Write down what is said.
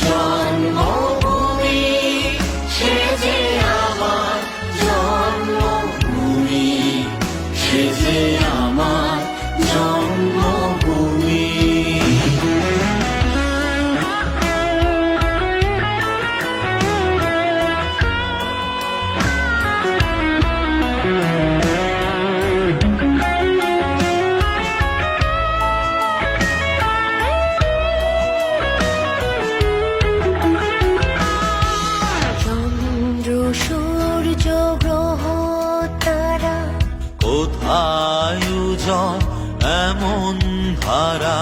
জন্মভূমি, সে যে আমার জন্মভূমি, সে যে আমার জন্মভূমি। সূর্য গ্রহ তারা কোথায় উজন এমন ধারা,